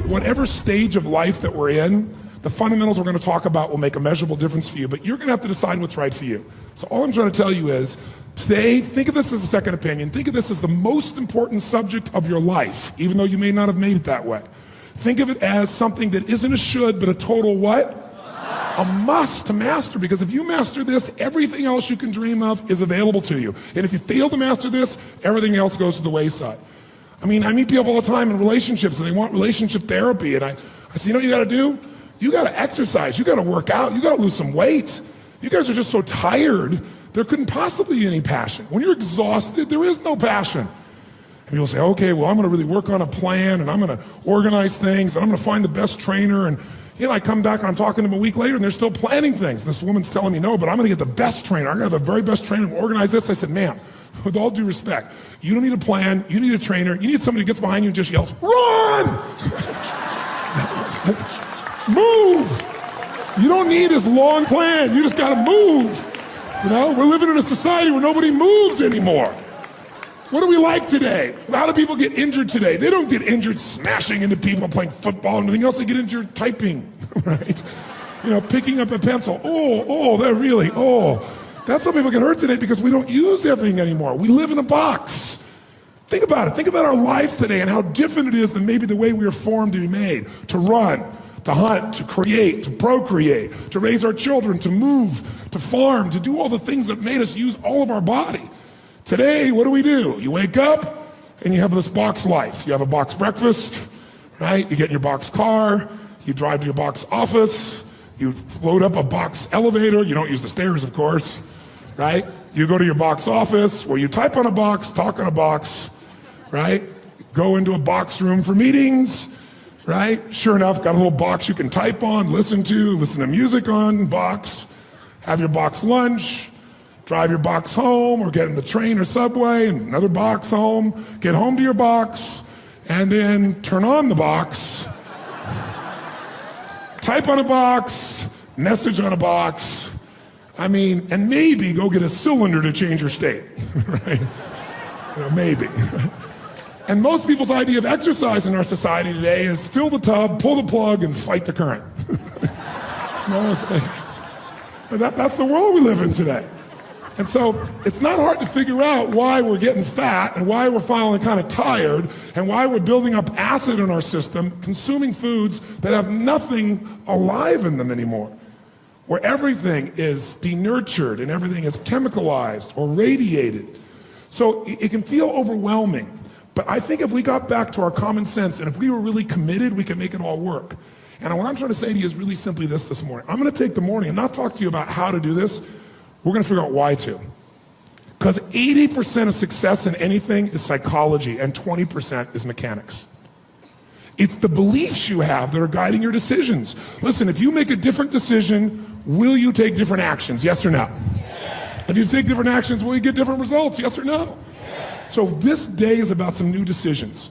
whatever stage of life that we're in, the fundamentals we're going to talk about will make a measurable difference for you, but you're going to have to decide what's right for you. So all I'm trying to tell you is, today, think of this as a second opinion. Think of this as the most important subject of your life, even though you may not have made it that way. Think of it as something that isn't a should, but a total what? A must to master, because if you master this, everything else you can dream of is available to you. And if you fail to master this, everything else goes to the wayside. I mean, I meet people all the time in relationships, and they want relationship therapy, and I say, you know what you gotta do? You gotta exercise, you gotta work out, you gotta lose some weight. You guys are just so tired, there couldn't possibly be any passion. When you're exhausted, there is no passion. And people say, okay, well, I'm gonna really work on a plan, and I'm gonna organize things, and I'm gonna find the best trainer, and I come back and I'm talking to them a week later, and they're still planning things. This woman's telling me, no, but I'm gonna get the best trainer. I'm gonna have the very best trainer and organize this. I said, ma'am, with all due respect, you don't need a plan, you need a trainer, you need somebody who gets behind you and just yells, run! Move! You don't need this long plan, you just gotta move. We're living in a society where nobody moves anymore. What do we like today? How do people get injured today? They don't get injured smashing into people, playing football and anything else. They get injured typing, right? Picking up a pencil. That's how people get hurt today, because we don't use everything anymore. We live in a box. Think about it. Think about our lives today and how different it is than maybe the way we were formed to be made, to run, to hunt, to create, to procreate, to raise our children, to move, to farm, to do all the things that made us use all of our body. Today, what do? You wake up and you have this box life. You have a box breakfast, right? You get in your box car, you drive to your box office, you load up a box elevator. You don't use the stairs, of course, right? You go to your box office where you type on a box, talk on a box, right? Go into a box room for meetings, right? Sure enough, got a little box you can type on, listen to music on, box, have your box lunch, drive your box home, or get in the train or subway, and another box home, get home to your box, and then turn on the box, type on a box, message on a box, and maybe go get a cylinder to change your state, right? Maybe. And most people's idea of exercise in our society today is fill the tub, pull the plug, and fight the current. That's the world we live in today. And so it's not hard to figure out why we're getting fat and why we're feeling kind of tired and why we're building up acid in our system, consuming foods that have nothing alive in them anymore, where everything is denurtured and everything is chemicalized or radiated. So it can feel overwhelming. But I think if we got back to our common sense and if we were really committed, we can make it all work. And what I'm trying to say to you is really simply this morning. I'm going to take the morning and not talk to you about how to do this. We're going to figure out why to. Because 80% of success in anything is psychology and 20% is mechanics. It's the beliefs you have that are guiding your decisions. Listen, if you make a different decision, will you take different actions? Yes or no? Yes. If you take different actions, will you get different results? Yes or no? Yes. So this day is about some new decisions.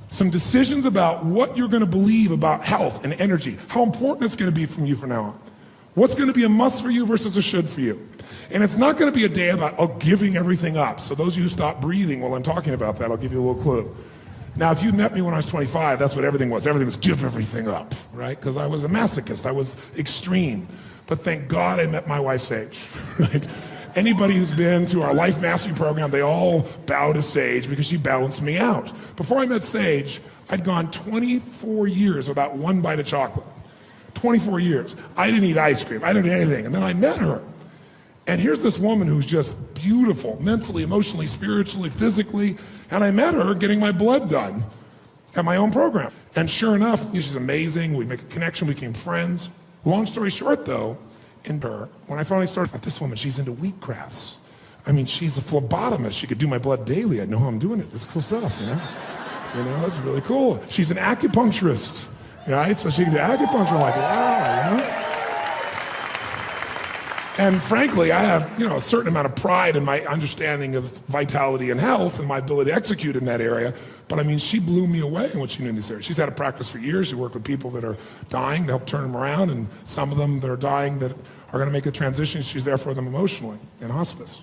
Some decisions about what you're going to believe about health and energy, how important it's going to be from you from now on. What's going to be a must for you versus a should for you. And it's not going to be a day about giving everything up. So those of you who stop breathing while I'm talking about that, I'll give you a little clue. Now, if you met me when I was 25, that's what everything was. Everything was give everything up, right? Because I was a masochist. I was extreme. But thank God I met my wife, Sage, right? Anybody who's been through our Life Mastery program, they all bow to Sage because she balanced me out. Before I met Sage, I'd gone 24 years without one bite of chocolate. 24 years. I didn't eat ice cream. I didn't eat anything. And then I met her. And here's this woman who's just beautiful, mentally, emotionally, spiritually, physically. And I met her getting my blood done at my own program. And sure enough, she's amazing. We make a connection. We became friends. Long story short, though, when I finally started with this woman, she's into wheatgrass. She's a phlebotomist. She could do my blood daily. I know how I'm doing it. This is cool stuff, it's really cool. She's an acupuncturist, right? So she can do acupuncture. I'm like, wow, And frankly, I have, a certain amount of pride in my understanding of vitality and health and my ability to execute in that area. But she blew me away in what she knew in this area. She's had a practice for years. She worked with people that are dying to help turn them around, and some of them that are dying that are going to make a transition. She's there for them emotionally in hospice.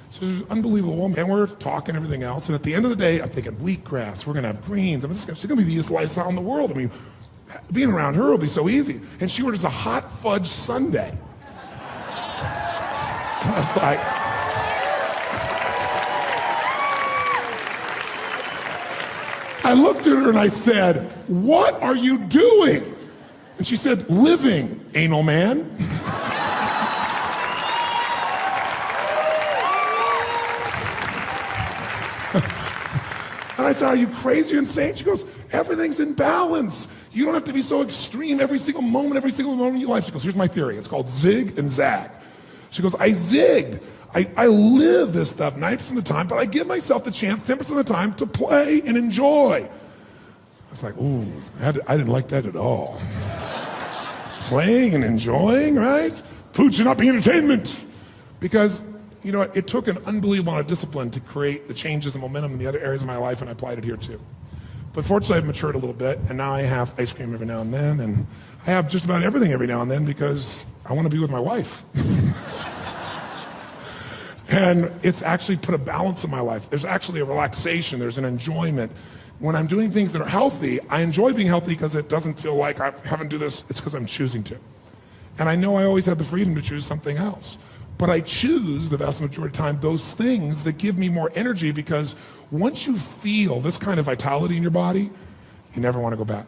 So she's an unbelievable woman. And we're talking everything else. And at the end of the day, I'm thinking wheatgrass, we're going to have greens. She's going to be the easiest lifestyle in the world. Being around her will be so easy. And she orders a hot fudge sundae. I was like, I looked at her and I said, what are you doing? And she said, living, anal man. And I said, are you crazy or insane? She goes, everything's in balance. You don't have to be so extreme every single moment of your life. She goes, here's my theory. It's called zig and zag. She goes, I zigged. I live this stuff 90% of the time, but I give myself the chance 10% of the time to play and enjoy. I was like, ooh, I didn't like that at all. Playing and enjoying, right? Food should not be entertainment. Because, you know, it took an unbelievable amount of discipline to create the changes and momentum in the other areas of my life, and I applied it here too. But fortunately, I've matured a little bit, and now I have ice cream every now and then, and I have just about everything every now and then because I want to be with my wife. And it's actually put a balance in my life. There's actually a relaxation, there's an enjoyment. When I'm doing things that are healthy, I enjoy being healthy because it doesn't feel like I haven't do this, it's because I'm choosing to. And I know I always have the freedom to choose something else. But I choose, the vast majority of the time, those things that give me more energy because once you feel this kind of vitality in your body, you never want to go back.